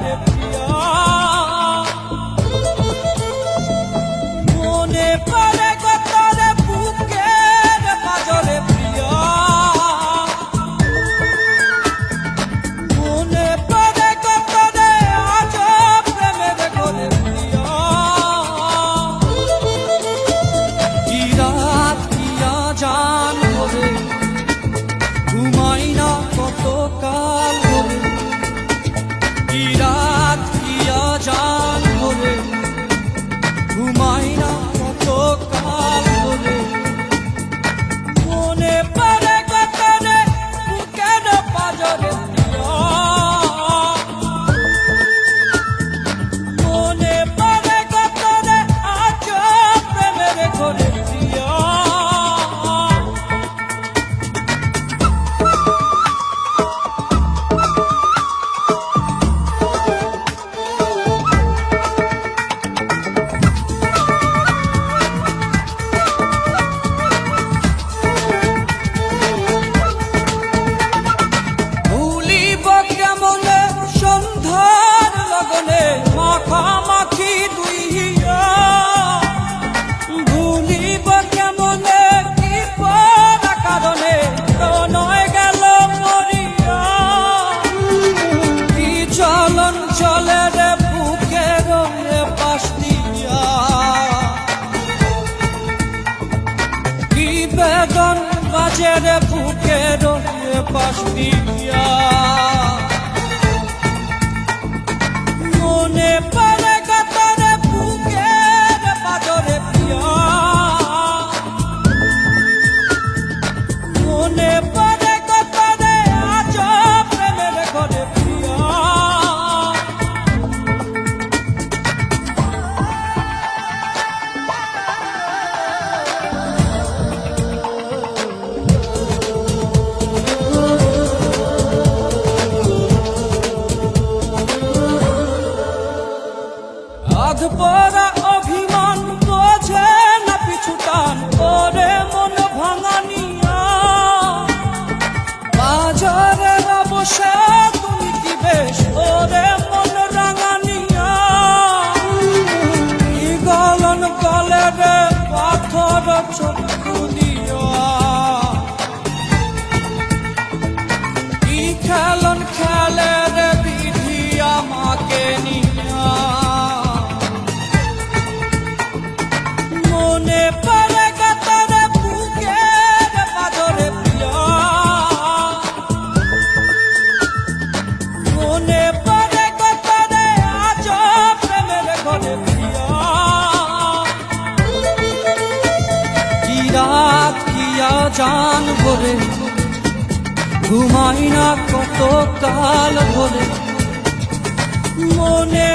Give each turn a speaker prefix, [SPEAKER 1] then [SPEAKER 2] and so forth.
[SPEAKER 1] ঘরে প্রিয়া মনে পড়ে কতরে বুকের পাজরে প্রিয়া মনে পড়ে কতরে আজ প্রেমের ঘরে প্রিয়া কি রাত কিয়া জান ভরে ঘুমাই না কত কাল ভরে কি রাত কিয়া জান ভরে ঘুমাই না কত কাল ভরে মনে পড়ে কতরে বুকের পাজরে প্রিয়া মনে পড়ে কতরে আজ প্রেমের ঘরে প্রিয়া ভুলিব কেমনে সন্ধ্যার লগনে মাখামাখি দুই হিয়া ভুলিব কেমনে কি পরা কারণে নয় গেল মরিয়া কি চলন চলে রে বুকের পাশ দিয়া কি বেদন বাজে রে বুকের পাশ দিয়া মনে পড়ে কতরে বুকের পাজরে প্রিয়া মনে পড়ে কতরে আজ প্রেমের ঘরে প্রিয়া আধপরা অভিমান বোঝে না পিছুটান করে মন ভাঙানিয়া বাজারে বসে তুমি কি বেশ ওরে মন রাঙানিয়া কি গলন গলে রে পাথর চক্ষু দিয়া কি খেলন খেলে রে বিধি আমাকে নিয়া মনে পড়ে কতরে বুকের পাজরে প্রিয়া মনে পড়ে কতরে আজ প্রেমের ঘরে প্রিয়া কি রাত কিয়া জান ভরে ঘুমাই না কত কাল ভরে মনে